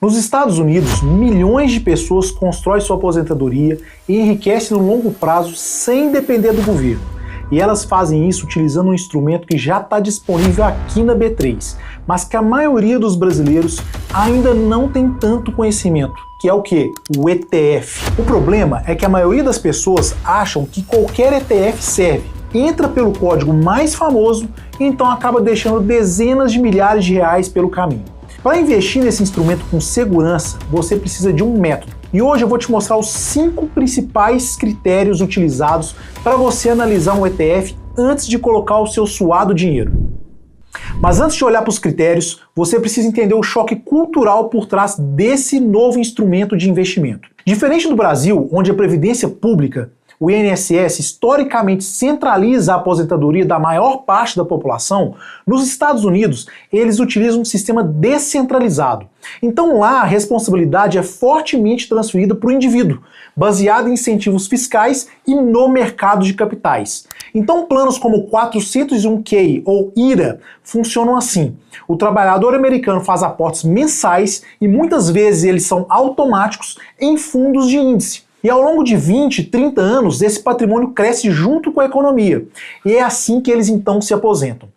Nos Estados Unidos, milhões de pessoas constroem sua aposentadoria e enriquecem no longo prazo sem depender do governo. E elas fazem isso utilizando um instrumento que já está disponível aqui na B3, mas que a maioria dos brasileiros ainda não tem tanto conhecimento, que é o quê? O ETF. O problema é que a maioria das pessoas acham que qualquer ETF serve, entra pelo código mais famoso e então acaba deixando dezenas de milhares de reais pelo caminho. Para investir nesse instrumento com segurança, você precisa de um método. E hoje eu vou te mostrar os 5 principais critérios utilizados para você analisar um ETF antes de colocar o seu suado dinheiro. Mas antes de olhar para os critérios, você precisa entender o choque cultural por trás desse novo instrumento de investimento. Diferente do Brasil, onde a Previdência Pública, o INSS, historicamente centraliza a aposentadoria da maior parte da população, nos Estados Unidos eles utilizam um sistema descentralizado. Então lá a responsabilidade é fortemente transferida para o indivíduo, baseado em incentivos fiscais e no mercado de capitais. Então planos como 401k ou IRA funcionam assim. O trabalhador americano faz aportes mensais e muitas vezes eles são automáticos em fundos de índice. E ao longo de 20, 30 anos, esse patrimônio cresce junto com a economia. E é assim que eles então se aposentam.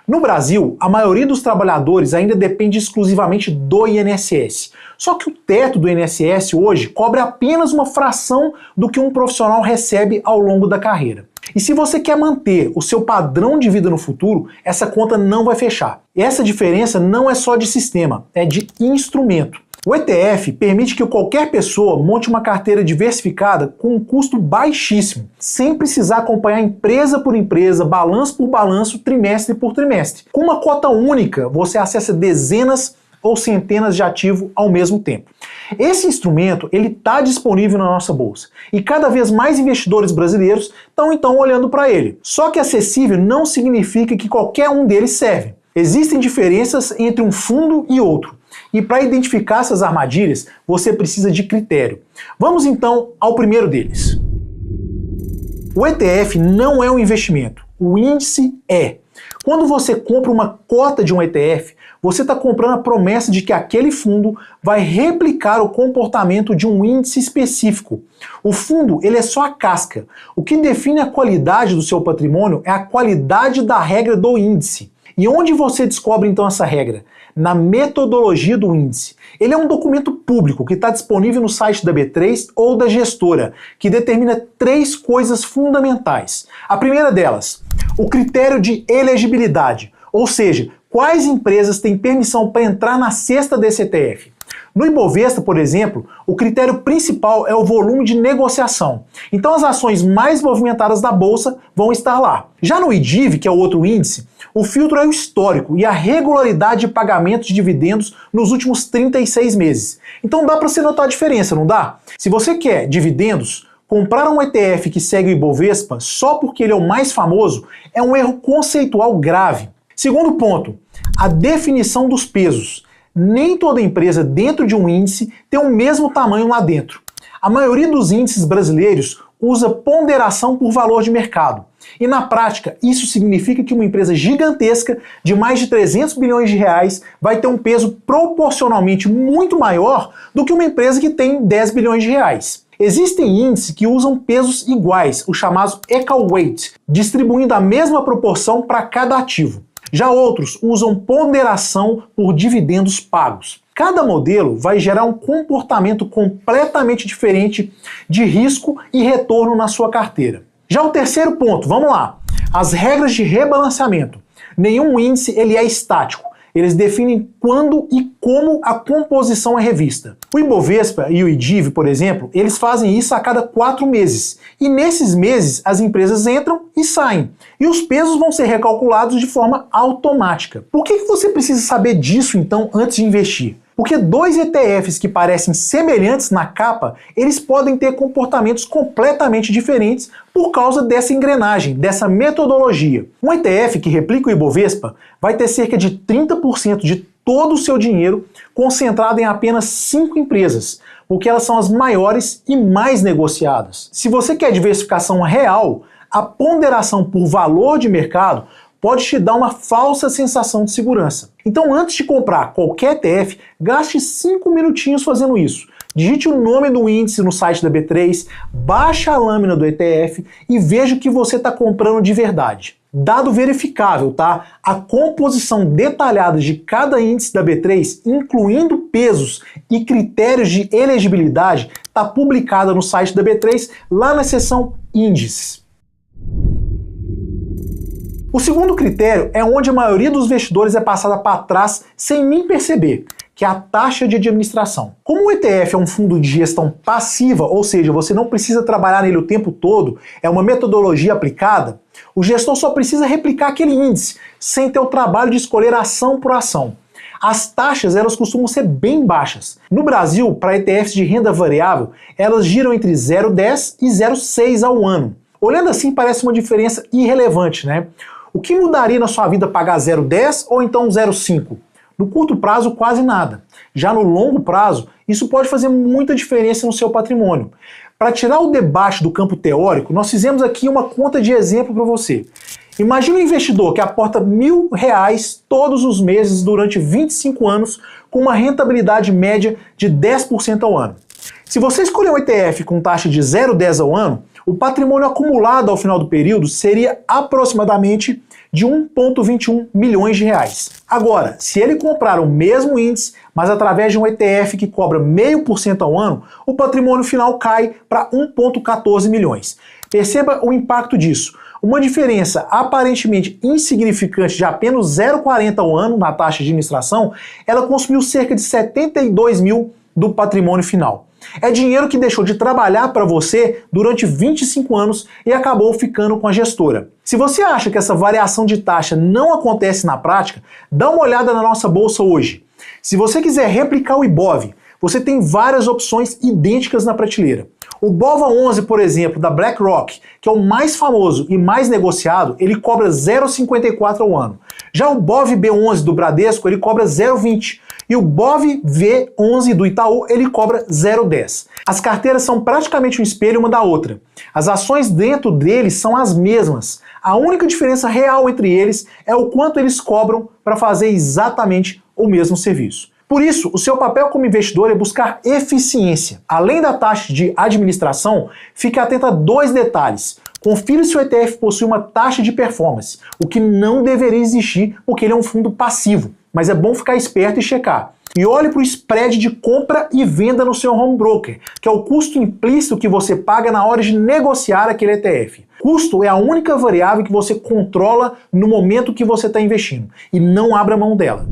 No Brasil, a maioria dos trabalhadores ainda depende exclusivamente do INSS. Só que o teto do INSS hoje cobre apenas uma fração do que um profissional recebe ao longo da carreira. E se você quer manter o seu padrão de vida no futuro, essa conta não vai fechar. E essa diferença não é só de sistema, é de instrumento. O ETF permite que qualquer pessoa monte uma carteira diversificada com um custo baixíssimo, sem precisar acompanhar empresa por empresa, balanço por balanço, trimestre por trimestre. Com uma cota única, você acessa dezenas ou centenas de ativos ao mesmo tempo. Esse instrumento ele está disponível na nossa bolsa e cada vez mais investidores brasileiros estão então olhando para ele. Só que acessível não significa que qualquer um deles serve. Existem diferenças entre um fundo e outro. E para identificar essas armadilhas, você precisa de critério. Vamos então ao primeiro deles. O ETF não é um investimento, o índice é. Quando você compra uma cota de um ETF, você está comprando a promessa de que aquele fundo vai replicar o comportamento de um índice específico. O fundo ele é só a casca. O que define a qualidade do seu patrimônio é a qualidade da regra do índice. E onde você descobre então essa regra? Na metodologia do índice. Ele é um documento público que está disponível no site da B3 ou da gestora, que determina 3 coisas fundamentais. A primeira delas, o critério de elegibilidade, ou seja, quais empresas têm permissão para entrar na cesta desse ETF. No Ibovespa, por exemplo, o critério principal é o volume de negociação. Então as ações mais movimentadas da bolsa vão estar lá. Já no IDIV, que é o outro índice, o filtro é o histórico e a regularidade de pagamento de dividendos nos últimos 36 meses. Então dá para você notar a diferença, não dá? Se você quer dividendos, comprar um ETF que segue o Ibovespa só porque ele é o mais famoso é um erro conceitual grave. Segundo ponto, a definição dos pesos. Nem toda empresa dentro de um índice tem o mesmo tamanho lá dentro. A maioria dos índices brasileiros usa ponderação por valor de mercado. E na prática, isso significa que uma empresa gigantesca de mais de 300 bilhões de reais vai ter um peso proporcionalmente muito maior do que uma empresa que tem 10 bilhões de reais. Existem índices que usam pesos iguais, os chamados equal weight, distribuindo a mesma proporção para cada ativo. Já outros usam ponderação por dividendos pagos. Cada modelo vai gerar um comportamento completamente diferente de risco e retorno na sua carteira. Já o terceiro ponto, vamos lá. As regras de rebalanceamento. Nenhum índice ele é estático. Eles definem quando e como a composição é revista. O Ibovespa e o IDIV, por exemplo, eles fazem isso a cada 4 meses. E nesses meses as empresas entram e saem. E os pesos vão ser recalculados de forma automática. Por que você precisa saber disso então antes de investir? Porque 2 ETFs que parecem semelhantes na capa, eles podem ter comportamentos completamente diferentes por causa dessa engrenagem, dessa metodologia. Um ETF que replica o Ibovespa vai ter cerca de 30% de todo o seu dinheiro concentrado em apenas 5 empresas, porque elas são as maiores e mais negociadas. Se você quer diversificação real, a ponderação por valor de mercado pode te dar uma falsa sensação de segurança. Então, antes de comprar qualquer ETF, gaste 5 minutinhos fazendo isso. Digite o nome do índice no site da B3, baixe a lâmina do ETF e veja o que você está comprando de verdade. Dado verificável, tá? A composição detalhada de cada índice da B3, incluindo pesos e critérios de elegibilidade, está publicada no site da B3, lá na seção Índices. O segundo critério é onde a maioria dos investidores é passada para trás sem nem perceber, que é a taxa de administração. Como o ETF é um fundo de gestão passiva, ou seja, você não precisa trabalhar nele o tempo todo, é uma metodologia aplicada, o gestor só precisa replicar aquele índice, sem ter o trabalho de escolher ação por ação. As taxas, elas costumam ser bem baixas. No Brasil, para ETFs de renda variável, elas giram entre 0,10 e 0,6 ao ano. Olhando assim, parece uma diferença irrelevante, né? O que mudaria na sua vida pagar 0,10 ou então 0,5? No curto prazo, quase nada. Já no longo prazo, isso pode fazer muita diferença no seu patrimônio. Para tirar o debate do campo teórico, nós fizemos aqui uma conta de exemplo para você. Imagine um investidor que aporta R$1.000 todos os meses durante 25 anos com uma rentabilidade média de 10% ao ano. Se você escolher um ETF com taxa de 0,10 ao ano, o patrimônio acumulado ao final do período seria aproximadamente de 1,21 milhões de reais. Agora, se ele comprar o mesmo índice, mas através de um ETF que cobra 0,5% ao ano, o patrimônio final cai para 1,14 milhões. Perceba o impacto disso. Uma diferença aparentemente insignificante de apenas 0,40 ao ano na taxa de administração, ela consumiu cerca de 72 mil do patrimônio final. É dinheiro que deixou de trabalhar para você durante 25 anos e acabou ficando com a gestora. Se você acha que essa variação de taxa não acontece na prática, dá uma olhada na nossa bolsa hoje. Se você quiser replicar o Ibov, você tem várias opções idênticas na prateleira. O BOVA11, por exemplo, da BlackRock, que é o mais famoso e mais negociado, ele cobra 0,54 ao ano. Já o BOVB11 do Bradesco, ele cobra 0,20. E o BOVV11 do Itaú, ele cobra 0,10. As carteiras são praticamente um espelho uma da outra. As ações dentro deles são as mesmas. A única diferença real entre eles é o quanto eles cobram para fazer exatamente o mesmo serviço. Por isso, o seu papel como investidor é buscar eficiência. Além da taxa de administração, fique atento a 2 detalhes. Confira se o ETF possui uma taxa de performance, o que não deveria existir porque ele é um fundo passivo. Mas é bom ficar esperto e checar. E olhe para o spread de compra e venda no seu home broker, que é o custo implícito que você paga na hora de negociar aquele ETF. Custo é a única variável que você controla no momento que você está investindo, e não abra mão dela.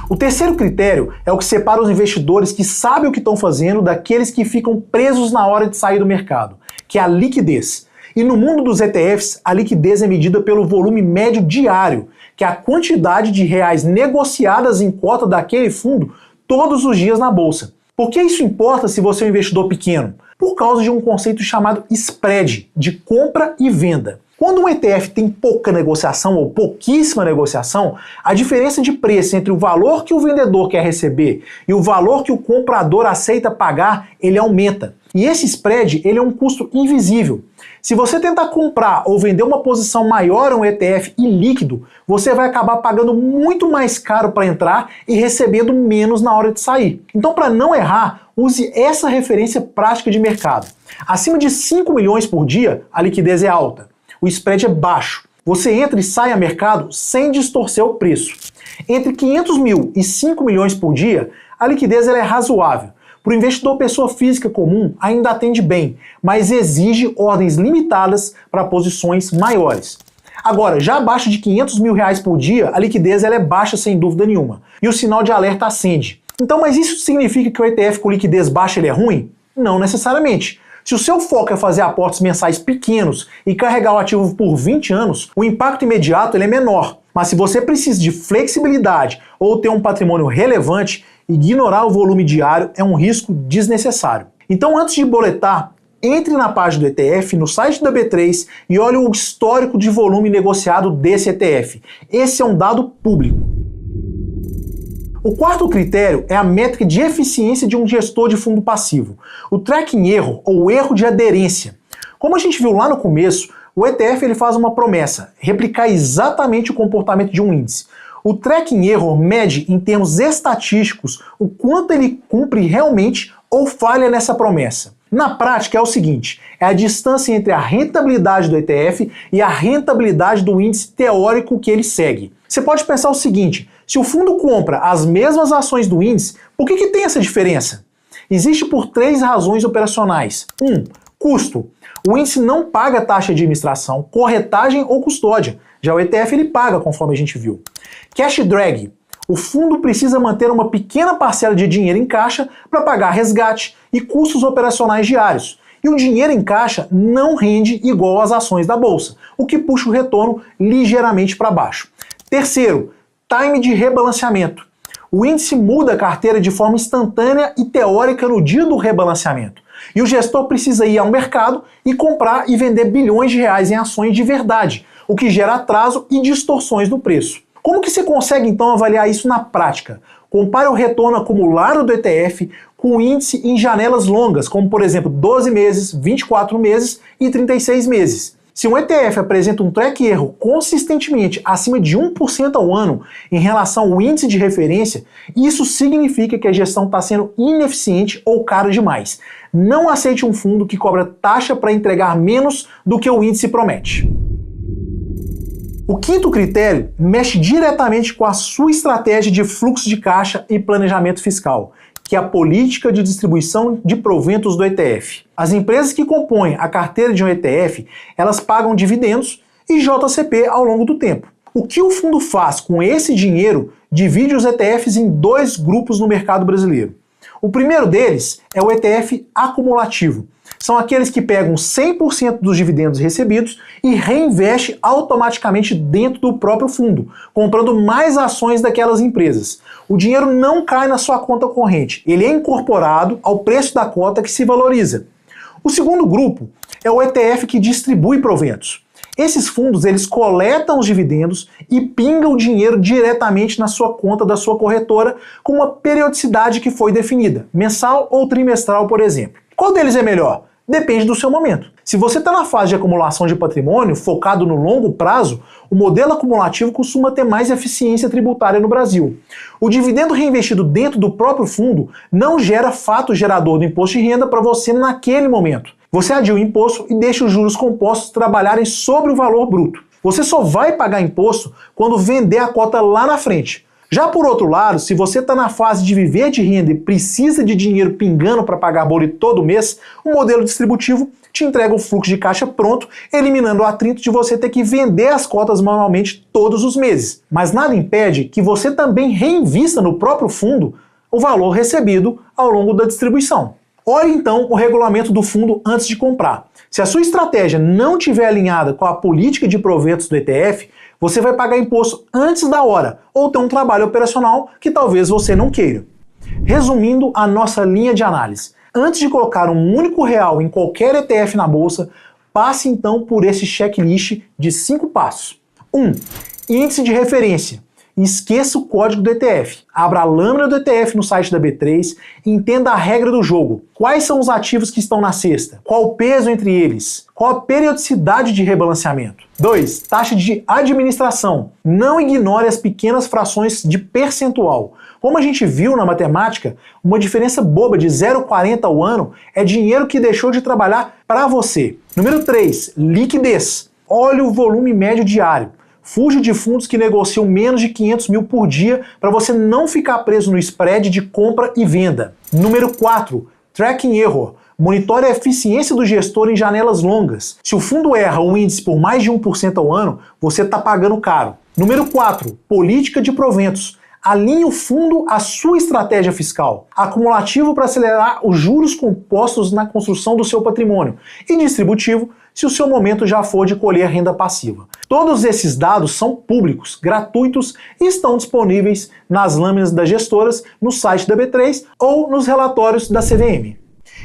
O terceiro critério é o que separa os investidores que sabem o que estão fazendo daqueles que ficam presos na hora de sair do mercado, que é a liquidez. E no mundo dos ETFs, a liquidez é medida pelo volume médio diário, que é a quantidade de reais negociadas em cota daquele fundo todos os dias na bolsa. Por que isso importa se você é um investidor pequeno? Por causa de um conceito chamado spread, de compra e venda. Quando um ETF tem pouca negociação ou pouquíssima negociação, a diferença de preço entre o valor que o vendedor quer receber e o valor que o comprador aceita pagar, ele aumenta. E esse spread, ele é um custo invisível. Se você tentar comprar ou vender uma posição maior em um ETF ilíquido, você vai acabar pagando muito mais caro para entrar e recebendo menos na hora de sair. Então, para não errar, use essa referência prática de mercado. Acima de 5 milhões por dia, a liquidez é alta. O spread é baixo. Você entra e sai a mercado sem distorcer o preço. Entre 500 mil e 5 milhões por dia, a liquidez ela é razoável. Para o investidor pessoa física comum, ainda atende bem, mas exige ordens limitadas para posições maiores. Agora, já abaixo de 500 mil reais por dia, a liquidez ela é baixa sem dúvida nenhuma. E o sinal de alerta acende. Então, mas isso significa que o ETF com liquidez baixa ele é ruim? Não necessariamente. Se o seu foco é fazer aportes mensais pequenos e carregar o ativo por 20 anos, o impacto imediato ele é menor. Mas se você precisa de flexibilidade ou ter um patrimônio relevante, ignorar o volume diário é um risco desnecessário. Então, antes de boletar, entre na página do ETF, no site da B3 e olhe o histórico de volume negociado desse ETF. Esse é um dado público. O quarto critério é a métrica de eficiência de um gestor de fundo passivo, o tracking erro ou erro de aderência. Como a gente viu lá no começo, O ETF ele faz uma promessa, replicar exatamente o comportamento de um índice. O tracking error mede em termos estatísticos o quanto ele cumpre realmente ou falha nessa promessa. Na prática é o seguinte, é a distância entre a rentabilidade do ETF e a rentabilidade do índice teórico que ele segue. Você pode pensar o seguinte, se o fundo compra as mesmas ações do índice, por que tem essa diferença? Existe por 3 razões operacionais. 1. Custo. O índice não paga taxa de administração, corretagem ou custódia. Já o ETF ele paga, conforme a gente viu. Cash drag. O fundo precisa manter uma pequena parcela de dinheiro em caixa para pagar resgate e custos operacionais diários. E o dinheiro em caixa não rende igual às ações da bolsa, o que puxa o retorno ligeiramente para baixo. Terceiro, time de rebalanceamento. O índice muda a carteira de forma instantânea e teórica no dia do rebalanceamento. E o gestor precisa ir ao mercado e comprar e vender bilhões de reais em ações de verdade, o que gera atraso e distorções no preço. Como que você consegue então avaliar isso na prática? Compare o retorno acumulado do ETF com o índice em janelas longas, como por exemplo 12 meses, 24 meses e 36 meses. Se um ETF apresenta um track erro consistentemente acima de 1% ao ano em relação ao índice de referência, isso significa que a gestão está sendo ineficiente ou cara demais. Não aceite um fundo que cobra taxa para entregar menos do que o índice promete. O quinto critério mexe diretamente com a sua estratégia de fluxo de caixa e planejamento fiscal, que é a política de distribuição de proventos do ETF. As empresas que compõem a carteira de um ETF, elas pagam dividendos e JCP ao longo do tempo. O que o fundo faz com esse dinheiro divide os ETFs em 2 grupos no mercado brasileiro. O primeiro deles é o ETF acumulativo. São aqueles que pegam 100% dos dividendos recebidos e reinvestem automaticamente dentro do próprio fundo, comprando mais ações daquelas empresas. O dinheiro não cai na sua conta corrente, ele é incorporado ao preço da cota que se valoriza. O segundo grupo é o ETF que distribui proventos. Esses fundos eles coletam os dividendos e pingam o dinheiro diretamente na sua conta da sua corretora com uma periodicidade que foi definida, mensal ou trimestral, por exemplo. Qual deles é melhor? Depende do seu momento. Se você está na fase de acumulação de patrimônio, focado no longo prazo, o modelo acumulativo costuma ter mais eficiência tributária no Brasil. O dividendo reinvestido dentro do próprio fundo não gera fato gerador do imposto de renda para você naquele momento. Você adia o imposto e deixa os juros compostos trabalharem sobre o valor bruto. Você só vai pagar imposto quando vender a cota lá na frente. Já por outro lado, se você está na fase de viver de renda e precisa de dinheiro pingando para pagar boleto todo mês, o modelo distributivo te entrega o fluxo de caixa pronto, eliminando o atrito de você ter que vender as cotas manualmente todos os meses. Mas nada impede que você também reinvista no próprio fundo o valor recebido ao longo da distribuição. Olhe então o regulamento do fundo antes de comprar. Se a sua estratégia não estiver alinhada com a política de proventos do ETF, você vai pagar imposto antes da hora ou ter um trabalho operacional que talvez você não queira. Resumindo a nossa linha de análise, antes de colocar um único real em qualquer ETF na bolsa, passe então por esse checklist de 5 passos. 1. Índice de referência. Esqueça o código do ETF. Abra a lâmina do ETF no site da B3 e entenda a regra do jogo. Quais são os ativos que estão na cesta? Qual o peso entre eles? Qual a periodicidade de rebalanceamento? 2. Taxa de administração. Não ignore as pequenas frações de percentual. Como a gente viu na matemática, uma diferença boba de 0,40 ao ano é dinheiro que deixou de trabalhar para você. Número 3. Liquidez. Olhe o volume médio diário. Fuja de fundos que negociam menos de 500 mil por dia para você não ficar preso no spread de compra e venda. Número 4. Tracking error. Monitore a eficiência do gestor em janelas longas. Se o fundo erra o índice por mais de 1% ao ano, você está pagando caro. Número 4. Política de proventos. Alinhe o fundo à sua estratégia fiscal. Acumulativo para acelerar os juros compostos na construção do seu patrimônio. E distributivo se o seu momento já for de colher renda passiva. Todos esses dados são públicos, gratuitos e estão disponíveis nas lâminas das gestoras, no site da B3 ou nos relatórios da CVM.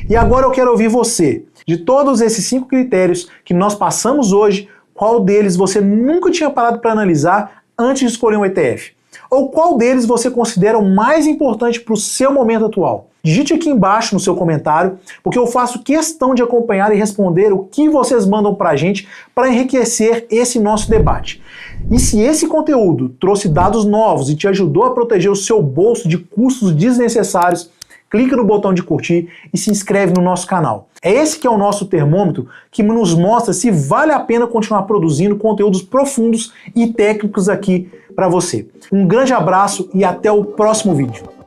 E agora eu quero ouvir você. De todos esses 5 critérios que nós passamos hoje, qual deles você nunca tinha parado para analisar antes de escolher um ETF? Ou qual deles você considera o mais importante para o seu momento atual? digite aqui embaixo no seu comentário, porque eu faço questão de acompanhar e responder o que vocês mandam pra gente para enriquecer esse nosso debate. E se esse conteúdo trouxe dados novos e te ajudou a proteger o seu bolso de custos desnecessários, clica no botão de curtir e se inscreve no nosso canal. É esse que é o nosso termômetro que nos mostra se vale a pena continuar produzindo conteúdos profundos e técnicos aqui para você. Um grande abraço e até o próximo vídeo.